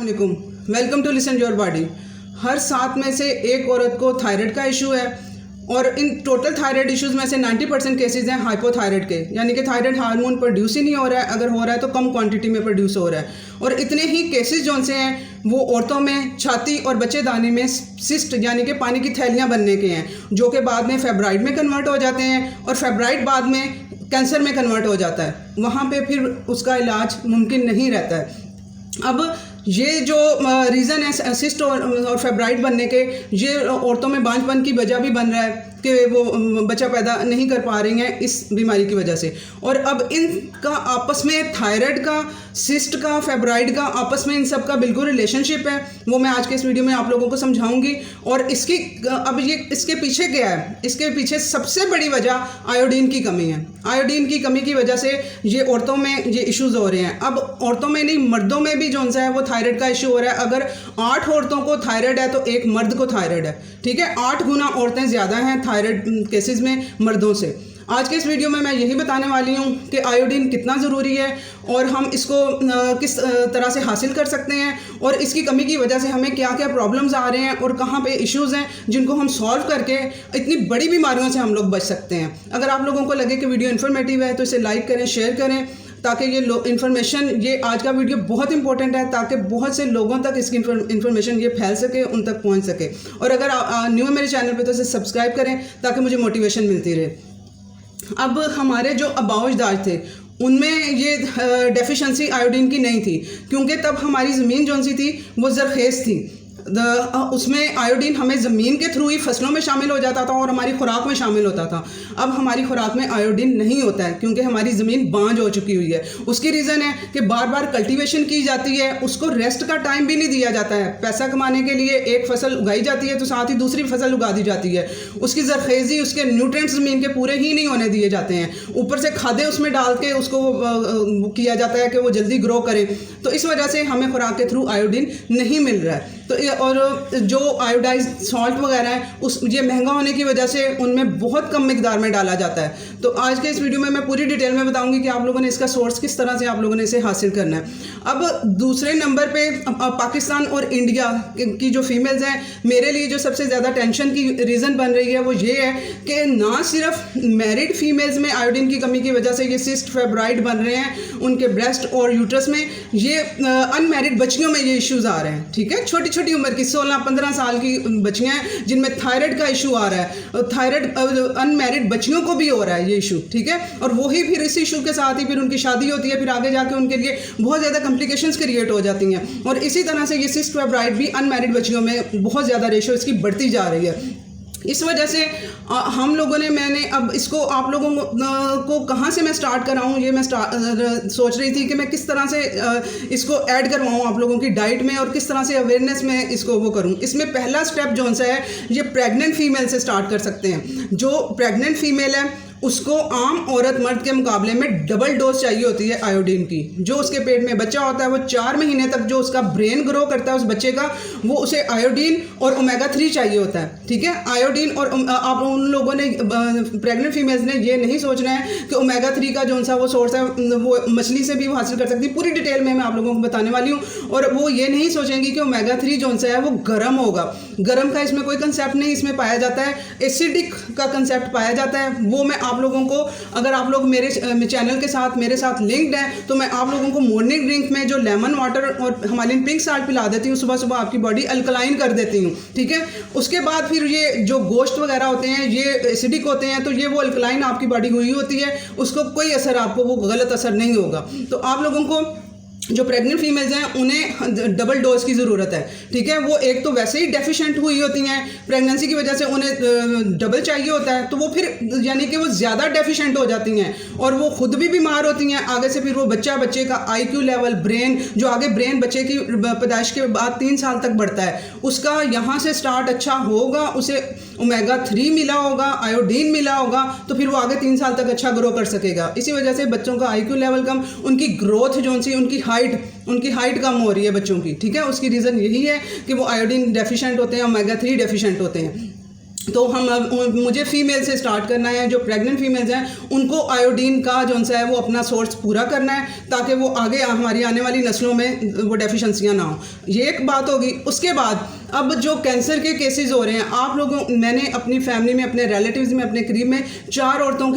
वालेकुम, welcome to listen your body. हर 7 में से एक औरत को थायराइड का इशू है और इन टोटल थायराइड इश्यूज़ में से 90% केसेस हैं हाइपोथायराइड के, यानी कि थायराइड हार्मोन प्रोड्यूस ही नहीं हो रहा है, अगर हो रहा है तो कम क्वांटिटी में प्रोड्यूस हो रहा है। और इतने ही केसेस जो से हैं वो औरतों में छाती और बच्चेदानी में सिस्ट यानी कि पानी की थैलियाँ बनने के हैं, जो कि बाद में फेब्राइड में कन्वर्ट हो जाते हैं और फेब्राइड बाद में कैंसर में कन्वर्ट हो जाता है। वहाँ पे फिर उसका इलाज मुमकिन नहीं रहता है। अब ये जो रीज़न है सिस्ट और फेब्राइड बनने के, ये औरतों में बांझपन की वजह भी बन रहा है कि वो बच्चा पैदा नहीं कर पा रही हैं इस बीमारी की वजह से। और अब इनका आपस में थायराइड का, सिस्ट का, फेब्राइड का आपस में इन सब का बिल्कुल रिलेशनशिप है, वो मैं आज के इस वीडियो में आप लोगों को समझाऊंगी। और इसकी अब ये इसके पीछे क्या है, इसके पीछे सबसे बड़ी वजह आयोडीन की कमी है। आयोडीन की कमी की वजह से ये औरतों में ये इश्यूज़ हो रहे हैं। अब औरतों में नहीं, मर्दों में भी जो सा है वो थायराइड का इशू हो रहा है। अगर 8 औरतों को थायराइड है तो एक मर्द को थायराइड है, ठीक है। 8 गुना औरतें ज़्यादा हैं थायराइड केसेस में मर्दों से। आज के इस वीडियो में मैं यही बताने वाली हूँ कि आयोडीन कितना ज़रूरी है और हम इसको किस तरह से हासिल कर सकते हैं और इसकी कमी की वजह से हमें क्या क्या प्रॉब्लम्स आ रहे हैं और कहाँ पे इश्यूज़ हैं जिनको हम सॉल्व करके इतनी बड़ी बीमारियों से हम लोग बच सकते हैं। अगर आप लोगों को लगे कि वीडियो इन्फॉर्मेटिव है तो इसे लाइक करें, शेयर करें, ताकि ये इन्फॉर्मेशन, ये आज का वीडियो बहुत इंपॉर्टेंट है ताकि बहुत से लोगों तक इसकी इन्फॉर्मेशन ये फैल सके, उन तक पहुंच सके। और अगर न्यू है मेरे चैनल पे तो इसे सब्सक्राइब करें ताकि मुझे मोटिवेशन मिलती रहे। अब हमारे जो आबाओ-अजदाद थे उनमें ये डेफिशिएंसी आयोडीन की नहीं थी, क्योंकि तब हमारी ज़मीन जो सी थी वो ज़रखेज़ थी। उसमें आयोडीन हमें ज़मीन के थ्रू ही फसलों में शामिल हो जाता था और हमारी खुराक में शामिल होता था। अब हमारी खुराक में आयोडीन नहीं होता है क्योंकि हमारी ज़मीन बांझ हो चुकी हुई है। उसकी रीज़न है कि बार बार कल्टीवेशन की जाती है, उसको रेस्ट का टाइम भी नहीं दिया जाता है। पैसा कमाने के लिए एक फसल उगाई जाती है तो साथ ही दूसरी फसल उगा दी जाती है। उसकी ज़रखेज़ी, उसके न्यूट्रिएंट्स ज़मीन के पूरे ही नहीं होने दिए जाते हैं। ऊपर से खादें उसमें डाल के उसको किया जाता है कि वो जल्दी ग्रो करे। तो इस वजह से हमें खुराक के थ्रू आयोडीन नहीं मिल रहा है। तो और जो आयोडाइज सॉल्ट वगैरह है ये महंगा होने की वजह से उनमें बहुत कम मिकदार में डाला जाता है। तो आज के इस वीडियो में मैं पूरी डिटेल में बताऊंगी कि आप लोगों ने इसका सोर्स किस तरह से आप लोगों ने इसे हासिल करना है। अब दूसरे नंबर पे पाकिस्तान और इंडिया की जो फीमेल्स हैं, मेरे लिए जो सबसे ज़्यादा टेंशन की रीज़न बन रही है वो ये है कि ना सिर्फ मैरिड फीमेल्स में आयोडीन की कमी की वजह से ये सिस्ट फेब्राइड बन रहे हैं उनके ब्रेस्ट और यूट्रस में, ये अनमैरिड बच्चियों में ये इश्यूज़ आ रहे हैं, ठीक है। छोटी छोटी उम्र की 16-15 साल की बच्चियां हैं जिनमें थायराइड का इशू आ रहा है। थायराइड अनमैरिड बच्चियों को भी हो रहा है ये इशू, ठीक है। और वही फिर इस इशू के साथ ही फिर उनकी शादी होती है, फिर आगे जाके उनके लिए बहुत ज़्यादा कॉम्प्लिकेशंस क्रिएट हो जाती हैं। और इसी तरह से ये सिस्ट फेब्राइड भी अनमैरिड बच्चियों में बहुत ज़्यादा रेशो इसकी बढ़ती जा रही है। इस वजह से हम लोगों ने, मैंने अब इसको आप लोगों को कहाँ से मैं स्टार्ट कराऊँ, ये मैं सोच रही थी कि मैं किस तरह से इसको ऐड करवाऊँ आप लोगों की डाइट में और किस तरह से अवेयरनेस में इसको वो करूँ। इसमें पहला स्टेप जो सा है ये प्रेग्नेंट फीमेल से स्टार्ट कर सकते हैं। जो प्रेग्नेंट फीमेल है उसको आम औरत मर्द के मुकाबले में डबल डोज चाहिए होती है आयोडीन की। जो उसके पेट में बच्चा होता है वो 4 महीने तक जो उसका ब्रेन ग्रो करता है उस बच्चे का, वो उसे आयोडीन और ओमेगा 3 चाहिए होता है, ठीक है। आयोडीन और आप उन लोगों ने, प्रेग्नेंट फीमेल्स ने ये नहीं सोचना है कि ओमेगा 3 का जो सा वो सोर्स है वो मछली से भी वो हासिल कर सकती है। पूरी डिटेल में मैं आप लोगों को बताने वाली हूँ। और वो ये नहीं सोचेंगी कि ओमेगा 3 जो सा है वो गर्म होगा, गर्म का इसमें कोई कंसेप्ट नहीं। इसमें पाया जाता है एसिडिक का कंसेप्ट पाया जाता है। वो मैं आप लोगों को, अगर आप लोग मेरे चैनल के साथ मेरे साथ लिंक्ड हैं तो मैं आप लोगों को मॉर्निंग ड्रिंक में जो लेमन वाटर और हिमालयन पिंक साल्ट पिला देती हूँ, सुबह सुबह आपकी बॉडी अल्कलाइन कर देती हूँ, ठीक है। उसके बाद फिर ये जो गोश्त वगैरह होते हैं ये एसिडिक होते हैं, तो ये वो अल्कलाइन आपकी बॉडी हुई होती है, उसको कोई असर, आपको वो गलत असर नहीं होगा। तो आप लोगों को जो प्रेग्नेंट फीमेल्स हैं उन्हें डबल डोज की ज़रूरत है, ठीक है। वो एक तो वैसे ही डेफिशिएंट हुई होती हैं प्रेगनेंसी की वजह से, उन्हें डबल चाहिए होता है, तो वो फिर यानी कि वो ज़्यादा डेफिशिएंट हो जाती हैं और वो खुद भी बीमार होती हैं। आगे से फिर वो बच्चे का IQ लेवल, ब्रेन, जो आगे ब्रेन बच्चे की पैदाइश के बाद 3 साल तक बढ़ता है, उसका यहाँ से स्टार्ट अच्छा होगा, उसे ओमेगा 3 मिला होगा, आयोडीन मिला होगा, तो फिर वो आगे 3 साल तक अच्छा ग्रो कर सकेगा। इसी वजह से बच्चों का IQ लेवल कम, उनकी ग्रोथ जो सी, उनकी हाइट कम हो रही है बच्चों की, ठीक है। उसकी रीज़न यही है कि वो आयोडीन डेफिशिएंट होते हैं, ओमेगा 3 डेफिशिएंट होते हैं। तो मुझे फ़ीमेल से स्टार्ट करना है। जो प्रेग्नेंट फीमेल्स हैं उनको आयोडीन का जो सा है वो अपना सोर्स पूरा करना है, ताकि वो आगे हमारी आने वाली नस्लों में वो डेफिशिएंसियाँ ना हो। ये एक बात होगी। उसके बाद अब जो कैंसर के केसेस हो रहे हैं, आप लोगों, मैंने अपनी फैमिली में, अपने रिलेटिव्स में, अपने करीब में 4 औरतों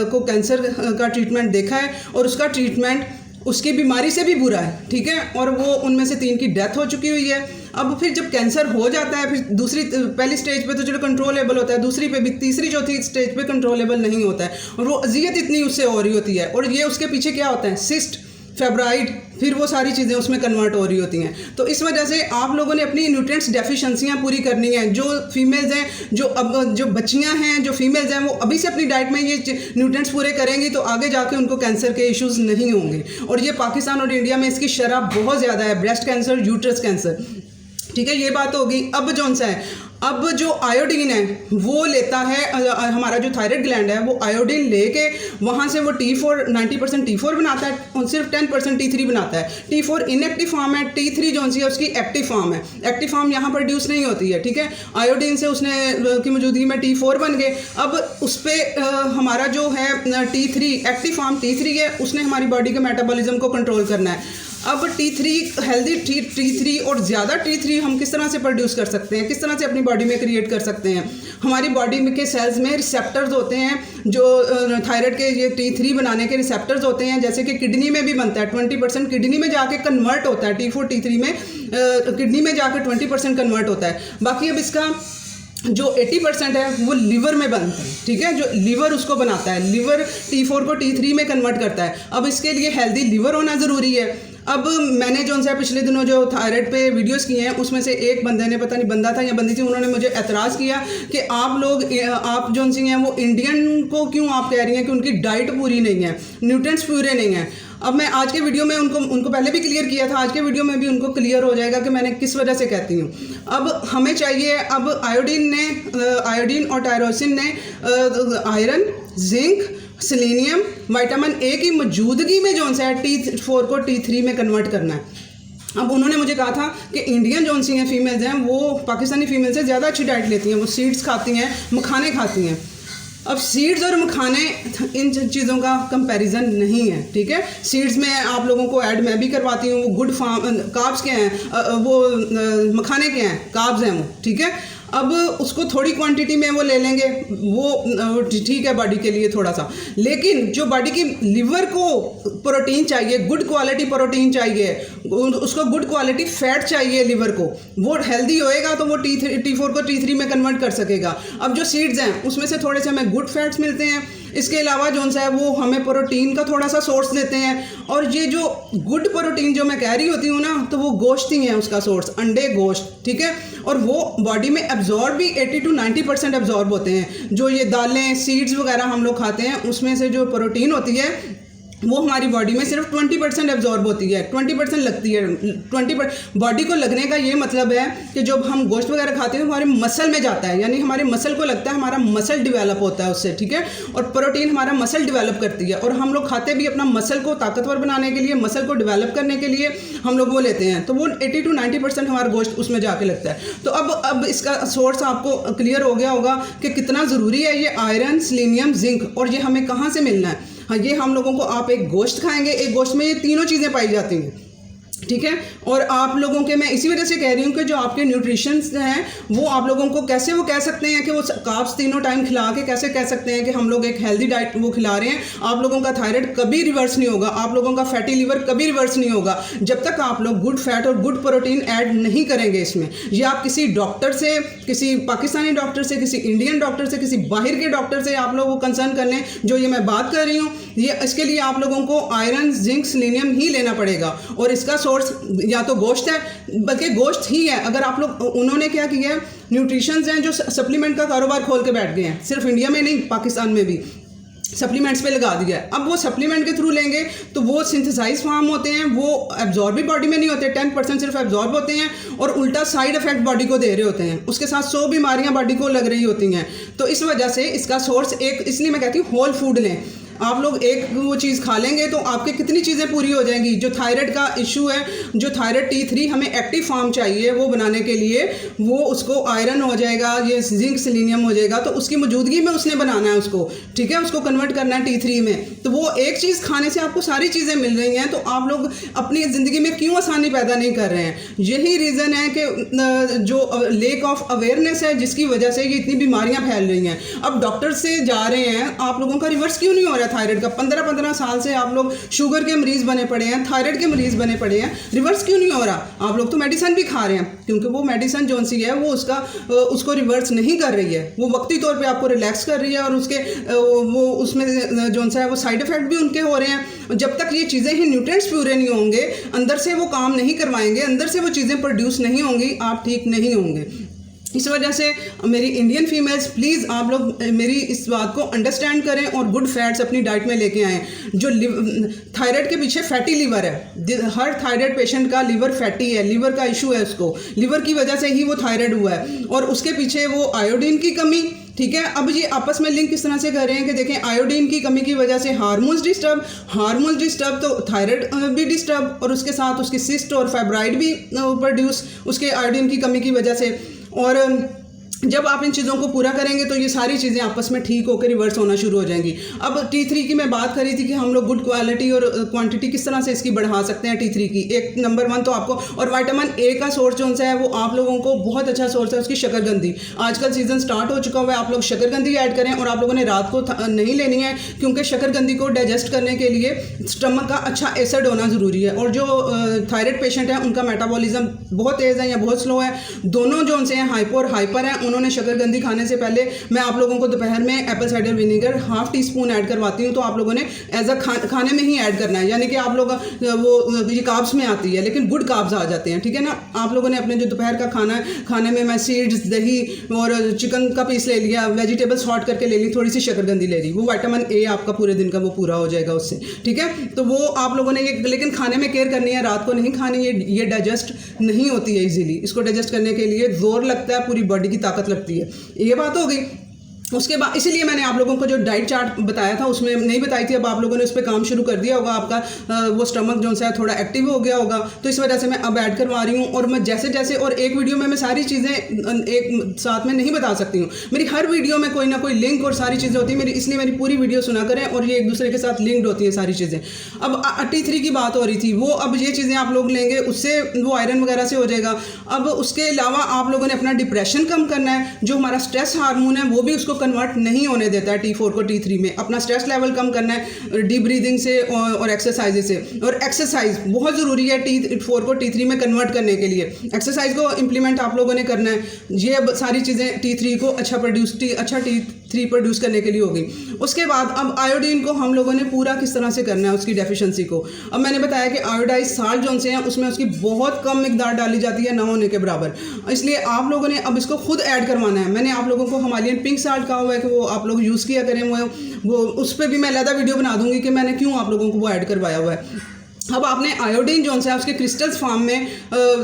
को कैंसर का ट्रीटमेंट देखा है, और उसका ट्रीटमेंट उसकी बीमारी से भी बुरा है, ठीक है। और वो उनमें से 3 की डेथ हो चुकी हुई है। अब फिर जब कैंसर हो जाता है, फिर पहली स्टेज पे तो चलो कंट्रोलेबल होता है, दूसरी पे भी, तीसरी चौथी स्टेज पे कंट्रोलेबल नहीं होता है, और वो अजियत इतनी उससे हो रही होती है। और ये उसके पीछे क्या होता है, सिस्ट, फेब्राइड, फिर वो सारी चीज़ें उसमें कन्वर्ट हो रही होती हैं। तो इस वजह से आप लोगों ने अपनी न्यूट्रिएंट्स डेफिशिएंसियाँ पूरी करनी है। जो फीमेल्स हैं, जो बच्चियाँ हैं, जो फीमेल्स हैं, वो अभी से अपनी डाइट में ये न्यूट्रिएंट्स पूरे करेंगी तो आगे जाके उनको कैंसर के इश्यूज़ नहीं होंगे। और ये पाकिस्तान और इंडिया में इसकी शरह बहुत ज़्यादा है, ब्रेस्ट कैंसर, यूट्रस कैंसर, ठीक है। ये बात होगी। अब जौन सा है, अब जो आयोडीन है वो लेता है, हमारा जो थायराइड ग्लैंड है वो आयोडीन लेके वहाँ से वो T4 90% T4 बनाता है और सिर्फ 10% T3 बनाता है। T4 इनएक्टिव फॉर्म है, T3 जो सी है उसकी एक्टिव फॉर्म है। एक्टिव फॉर्म यहाँ प्रोड्यूस नहीं होती है, ठीक है। आयोडीन से उसने की मौजूदगी में T4 बन गए। अब उस पर हमारा जो है T3 एक्टिव फॉर्म T3 है, उसने हमारी बॉडी के मेटाबॉलिज्म को कंट्रोल करना है। अब T3 हेल्दी T3 और ज़्यादा T3 हम किस तरह से प्रोड्यूस कर सकते हैं, किस तरह से अपनी बॉडी में क्रिएट कर सकते हैं। हमारी बॉडी में के सेल्स में रिसेप्टर्स होते हैं, जो थायराइड के ये T3 बनाने के रिसेप्टर्स होते हैं। जैसे कि किडनी में भी बनता है, 20% किडनी में जाके कन्वर्ट होता है, T4 T3 में किडनी में जाकर 20% कन्वर्ट होता है। बाकी अब इसका जो 80% है वो लिवर में बनता है, ठीक है। जो लिवर उसको बनाता है, लिवर T4 को T3 में कन्वर्ट करता है। अब इसके लिए हेल्दी लिवर होना ज़रूरी है। अब मैंने जो उनसे पिछले दिनों जो थायराइड पे वीडियोस किए हैं, उसमें से एक बंदे ने, पता नहीं बंदा था या बंदी थी, उन्होंने मुझे एतराज़ किया कि आप जो सी हैं वो इंडियन को क्यों आप कह रही हैं कि उनकी डाइट पूरी नहीं है, न्यूट्रिएंट्स पूरे नहीं हैं। अब मैं आज के वीडियो में उनको पहले भी क्लियर किया था, आज के वीडियो में भी उनको क्लियर हो जाएगा कि मैंने किस वजह से कहती हूँ। अब हमें चाहिए, अब आयोडीन और टायरोसिन ने iron, zinc, selenium, vitamin A की मौजूदगी में जो सा है T4 को T3 में कन्वर्ट करना है। अब उन्होंने मुझे कहा था कि इंडियन जो सी हैं फीमेल्स हैं वो पाकिस्तानी फीमेल से ज़्यादा अच्छी डाइट लेती हैं, वो सीड्स खाती हैं, मखाने खाती हैं। अब सीड्स और मखाने, इन चीज़ों का कंपैरिजन नहीं है, ठीक है। सीड्स में आप लोगों को ऐड मैं भी करवाती हूँ, वो गुड फार्म कार्ब्स के हैं, वो मखाने के हैं, कार्ब्स हैं वो, ठीक है। अब उसको थोड़ी क्वांटिटी में वो ले लेंगे, वो ठीक है बॉडी के लिए थोड़ा सा, लेकिन जो बॉडी की लिवर को प्रोटीन चाहिए, गुड क्वालिटी प्रोटीन चाहिए, उसको गुड क्वालिटी फैट चाहिए लिवर को, वो हेल्दी होएगा तो वो T4 को T3 में कन्वर्ट कर सकेगा। अब जो सीड्स हैं उसमें से थोड़े से हमें गुड फैट्स मिलते हैं, इसके अलावा जो सा है वो हमें प्रोटीन का थोड़ा सा सोर्स देते हैं। और ये जो गुड प्रोटीन जो मैं कह रही होती हूँ ना, तो वो गोश्त ही है उसका सोर्स, अंडे, गोश्त, ठीक है। और वो बॉडी में एब्जॉर्ब भी 80 to 90% एब्जॉर्ब होते हैं। जो ये दालें, सीड्स वगैरह हम लोग खाते हैं, उसमें से जो प्रोटीन होती है वो हमारी बॉडी में सिर्फ 20% एब्जॉर्ब होती है, 20% लगती है। 20% बॉडी को लगने का ये मतलब है कि जब हम गोश्त वगैरह खाते हैं तो हमारे मसल में जाता है, यानी हमारे मसल को लगता है, हमारा मसल डेवलप होता है उससे, ठीक है। और प्रोटीन हमारा मसल डेवलप करती है, और हम लोग खाते भी अपना मसल को ताकतवर बनाने के लिए, मसल को डेवलप करने के लिए हम लोग वो लेते हैं। तो वो 80 to 90% हमारा गोश्त उसमें जाके लगता है। तो अब इसका सोर्स आपको क्लियर हो गया होगा कि कितना ज़रूरी है ये आयरन, सेलेनियम, जिंक, और ये हमें कहाँ से मिलना है। हाँ, ये हम लोगों को, आप एक गोश्त खाएंगे, एक गोश्त में ये तीनों चीज़ें पाई जाती हैं, ठीक है। और आप लोगों के, मैं इसी वजह से कह रही हूँ कि जो आपके न्यूट्रिशंस हैं वो आप लोगों को कैसे वो कह सकते हैं कि वो कार्ब्स तीनों टाइम खिला के कैसे कह सकते हैं कि हम लोग एक हेल्दी डाइट वो खिला रहे हैं। आप लोगों का थायराइड कभी रिवर्स नहीं होगा, आप लोगों का फैटी लीवर कभी रिवर्स नहीं होगा जब तक आप लोग गुड फैट और गुड प्रोटीन ऐड नहीं करेंगे इसमें। ये आप किसी डॉक्टर से, किसी पाकिस्तानी डॉक्टर से, किसी इंडियन डॉक्टर से, किसी बाहर के डॉक्टर से आप लोग वो कंसर्न कर लें। जो ये मैं बात कर रही हूँ, ये इसके लिए आप लोगों को आयरन, जिंक, सेलेनियम ही लेना पड़ेगा, और इसका सोर्स या तो गोश्त है, बल्कि गोश्त ही है। अगर आप लोग, उन्होंने क्या किया है, न्यूट्रिशंस हैं जो सप्लीमेंट का कारोबार खोल के बैठ गए हैं, सिर्फ इंडिया में नहीं पाकिस्तान में भी सप्लीमेंट्स पे लगा दिया है। अब वो सप्लीमेंट के थ्रू लेंगे तो वो सिंथेसाइज फॉर्म होते हैं, वो एब्जॉर्ब भी बॉडी में नहीं होते, 10% सिर्फ एब्जॉर्ब होते हैं, और उल्टा साइड इफेक्ट बॉडी को दे रहे होते हैं, उसके साथ 100 बीमारियां बॉडी को लग रही होती हैं। तो इस वजह से इसका सोर्स एक, इसलिए मैं कहती हूँ होल फूड लें। आप लोग एक वो चीज़ खा लेंगे तो आपके कितनी चीज़ें पूरी हो जाएंगी। जो थायराइड का इशू है, जो थायराइड T3 हमें एक्टिव फॉर्म चाहिए वो बनाने के लिए, वो उसको आयरन हो जाएगा, ये जिंक सेलेनियम हो जाएगा, तो उसकी मौजूदगी में उसने बनाना है उसको, ठीक है, उसको कन्वर्ट करना है T3 में। तो वो एक चीज़ खाने से आपको सारी चीज़ें मिल रही हैं, तो आप लोग अपनी ज़िंदगी में क्यों आसानी पैदा नहीं कर रहे हैं। यही रीज़न है कि जो लेक ऑफ अवेयरनेस है जिसकी वजह से ये इतनी बीमारियां फैल रही हैं। अब डॉक्टर से जा रहे हैं, आप लोगों का रिवर्स क्यों नहीं हो रहा है थायराइड का। 15-15 साल से आप लोग शुगर के मरीज़ बने पड़े हैं, थायराइड के मरीज़ बने पड़े हैं, रिवर्स क्यों नहीं हो रहा। आप लोग तो मेडिसिन भी खा रहे हैं, क्योंकि वो मेडिसिन जो सी है वो उसको रिवर्स नहीं कर रही है, वो वक्ती तौर पे आपको रिलैक्स कर रही है, और उसके वो उसमें जो सा है वो साइड इफ़ेक्ट भी उनके हो रहे हैं। जब तक ये चीज़ें ही न्यूट्रिएंट्स पूरे नहीं होंगे, अंदर से वो काम नहीं करवाएंगे, अंदर से वो चीज़ें प्रोड्यूस नहीं होंगी, आप ठीक नहीं होंगे। इस वजह से मेरी इंडियन फीमेल्स, प्लीज़ आप लोग मेरी इस बात को अंडरस्टैंड करें और गुड फैट्स अपनी डाइट में लेके आएँ। जो थायराइड के पीछे फैटी लीवर है, हर थायराइड पेशेंट का लीवर फैटी है, लीवर का इशू है, उसको लीवर की वजह से ही वो थायराइड हुआ है, और उसके पीछे वो आयोडीन की कमी, ठीक है। अब ये आपस में लिंक किस तरह से कर रहे हैं कि देखें, आयोडीन की कमी की वजह से हार्मोन्स डिस्टर्ब, तो थायराइड भी डिस्टर्ब, और उसके साथ उसकी सिस्ट और फाइब्राइड भी प्रोड्यूस उसके आयोडीन की कमी की वजह से। और जब आप इन चीज़ों को पूरा करेंगे तो ये सारी चीज़ें आपस में ठीक होकर रिवर्स होना शुरू हो जाएंगी। अब T3 की मैं बात करी थी कि हम लोग गुड क्वालिटी और क्वांटिटी किस तरह से इसकी बढ़ा सकते हैं T3 की। एक नंबर 1 तो आपको, और विटामिन ए का सोर्स जो सा है वो आप लोगों को बहुत अच्छा सोर्स है उसकी शकरकंदी। आजकल सीजन स्टार्ट हो चुका हुआ है, आप लोग शकरकंदी ऐड करें, और आप लोगों ने रात को नहीं लेनी है, क्योंकि शकरकंदी को डाइजेस्ट करने के लिए स्टमक का अच्छा एसिड होना ज़रूरी है। और जो थायराइड पेशेंट है उनका मेटाबॉलिज्म बहुत तेज़ है या बहुत स्लो है, दोनों जो उनसे हैं हाइपो और हाइपर हैं, उन्होंने शकरकंदी खाने से पहले मैं आप लोगों को दोपहर में Apple cider vinegar ½ teaspoon add करवाती हूँ। तो आप लोगों ने एज अ खाने में ही ऐड करना है, यानी कि आप लोग वो ये कार्ब्स में आती है लेकिन गुड कार्ब्स आ जाते हैं, ठीक है ना। आप लोगों ने अपने जो दोपहर का खाना है, खाने में मैं सीड्स, दही और चिकन का पीस ले लिया, वेजिटेबल्स हॉट करके ले ली, थोड़ी सी शकरकंदी ले ली, वो विटामिन ए आपका पूरे दिन का वो पूरा हो जाएगा उससे, ठीक है। तो वो आप लोगों ने ये, लेकिन खाने में केयर करनी है, रात को नहीं खानी है, ये डाइजेस्ट नहीं होती है इजीली। इसको डाइजेस्ट करने के लिए जोर लगता है, पूरी बॉडी की ताकत लगती है। ये बात हो गई। उसके बाद इसीलिए मैंने आप लोगों को जो डाइट चार्ट बताया था उसमें नहीं बताई थी, अब आप लोगों ने उस पर काम शुरू कर दिया होगा, आपका वो स्टमक जो सा है थोड़ा एक्टिव हो गया होगा, तो इस वजह से मैं अब ऐड करवा रही हूँ। और मैं जैसे जैसे, और एक वीडियो में मैं सारी चीज़ें एक साथ में नहीं बता सकती हूँ, मेरी हर वीडियो में कोई ना कोई लिंक और सारी चीज़ें होती हैं मेरी, इसलिए मेरी पूरी वीडियो सुना करें, और ये एक दूसरे के साथ लिंक्ड होती है सारी चीज़ें। अब T3 की बात हो रही थी, वो अब ये चीज़ें आप लोग लेंगे, उससे वो आयरन वगैरह से हो जाएगा। अब उसके अलावा आप लोगों ने अपना डिप्रेशन कम करना है, जो हमारा स्ट्रेस हार्मोन है वो भी उसको कन्वर्ट नहीं होने देता है T4 को T3 में। अपना स्ट्रेस लेवल कम करना है डीप ब्रीदिंग से और एक्सरसाइज से, और एक्सरसाइज बहुत ज़रूरी है T4 को T3 में कन्वर्ट करने के लिए। एक्सरसाइज को इम्प्लीमेंट आप लोगों ने करना है। ये अब सारी चीज़ें T3 को अच्छा T3 प्रोड्यूस करने के लिए होगी। उसके बाद अब आयोडीन को हम लोगों ने पूरा किस तरह से करना है, उसकी डेफिशिएंसी को। अब मैंने बताया कि आयोडाइज साल्ट जो से हैं उसमें उसकी बहुत कम मिकदार डाली जाती है, ना होने के बराबर, इसलिए आप लोगों ने अब इसको खुद ऐड करवाना है। मैंने आप लोगों को हिमालयन पिंक साल्ट कहा हुआ है कि वो आप लोग यूज़ किया करें, वो उस पर भी मैं अलग वीडियो बना दूंगी कि मैंने क्यों आप लोगों को वो ऐड करवाया हुआ है। अब आपने आयोडीन जो है उसके क्रिस्टल्स फार्म में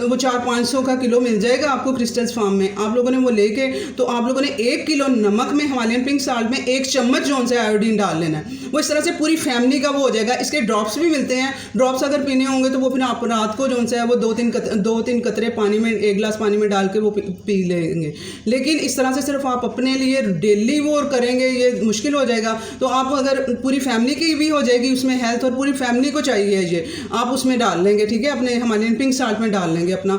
वो 400-500 का किलो मिल जाएगा आपको क्रिस्टल्स फार्म में। आप लोगों ने वो लेके, तो आप लोगों ने 1 किलो नमक में, हिमालयन पिंक साल्ट में 1 चम्मच जो है आयोडीन डाल लेना है। वो इस तरह से पूरी फैमिली का वो हो जाएगा। इसके ड्रॉप्स भी मिलते हैं, ड्रॉप्स अगर पीने होंगे तो वो फिर आप रात को जो है वो 2-3 कतरे पानी में, 1 गिलास पानी में डाल के वो पी लेंगे। लेकिन इस तरह से सिर्फ आप अपने लिए डेली वो करेंगे, ये मुश्किल हो जाएगा। तो आप अगर पूरी फैमिली की भी हो जाएगी उसमें हेल्थ, और पूरी फैमिली को चाहिए ये, आप उसमें डाल लेंगे, ठीक है। अपने हिमालयन पिंक साल्ट में डाल लेंगे अपना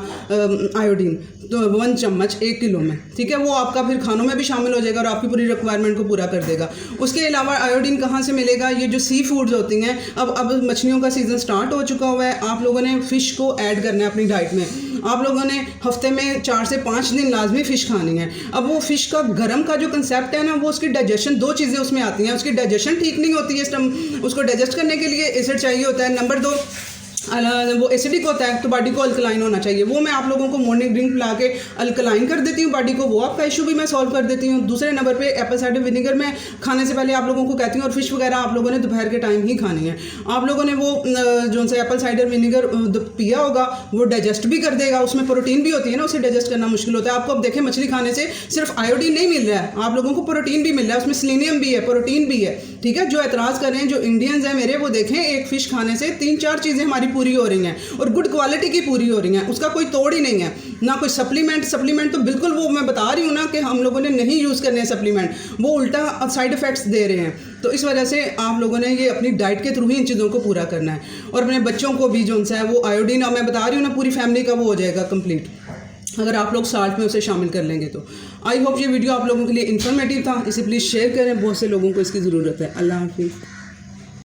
आयोडीन, तो 1 चम्मच 1 किलो में, ठीक है। वो आपका फिर खानों में भी शामिल हो जाएगा और आपकी पूरी रिक्वायरमेंट को पूरा कर देगा। उसके अलावा आयोडीन कहाँ से मिलेगा, ये जो सी फूड्स होती हैं, अब मछलियों का सीज़न स्टार्ट हो चुका हुआ है, आप लोगों ने फ़िश को ऐड करना है अपनी डाइट में। आप लोगों ने हफ्ते में 4 से 5 दिन लाजमी फ़िश खानी है। अब वो फ़िश का गरम का जो कंसेप्ट है ना, वो उसकी डाइजेशन, 2 चीज़ें उसमें आती हैं। उसकी डाइजेशन ठीक नहीं होती है, उसको डाइजेस्ट करने के लिए एसिड चाहिए होता है। नंबर 2, वो एसिडिक होता है तो बॉडी को अल्कलाइन होना चाहिए। वो मैं आप लोगों को मॉर्निंग ड्रिंक पिला के अल्कलाइन कर देती हूँ बॉडी को, वो आपका इशू भी मैं सॉल्व कर देती हूँ। दूसरे नंबर पे एप्पल साइडर विनेगर में खाने से पहले आप लोगों को कहती हूँ, और फिश वगैरह आप लोगों ने दोपहर के टाइम ही खानी है। आप लोगों ने वो जो से एप्पल साइडर विनेगर पिया होगा वो डाइजेस्ट भी कर देगा, उसमें प्रोटीन भी होती है ना, उसे डाइजेस्ट करना मुश्किल होता है आपको। अब देखें मछली खाने से सिर्फ आयोडीन नहीं मिल रहा है, आप लोगों को प्रोटीन भी मिल रहा है, उसमें सेलेनियम भी है, प्रोटीन भी है, ठीक है। जो एतराज़ कर रहे हैं, जो इंडियंस हैं मेरे, वो देखें एक फ़िश खाने से 3-4 चीज़ें हमारी पूरी हो रही हैं और गुड क्वालिटी की पूरी हो रही हैं, उसका कोई तोड़ ही नहीं है। ना कोई सप्लीमेंट तो बिल्कुल वो मैं बता रही हूँ ना कि हम लोगों ने नहीं यूज़ करने सप्लीमेंट, वो उल्टा साइड इफ़ेक्ट्स दे रहे हैं। तो इस वजह से आप लोगों ने ये अपनी डाइट के थ्रू ही इन चीज़ों को पूरा करना है। और अपने बच्चों को भी जो है वो आयोडीन, मैं बता रही हूँ ना, पूरी फैमिली का वो हो जाएगा कंप्लीट अगर आप लोग साल्ट में उसे शामिल कर लेंगे। तो आई होप ये वीडियो आप लोगों के लिए इन्फॉर्मेटिव था, इसे प्लीज़ शेयर करें, बहुत से लोगों को इसकी ज़रूरत है। अल्लाह हाफिज़।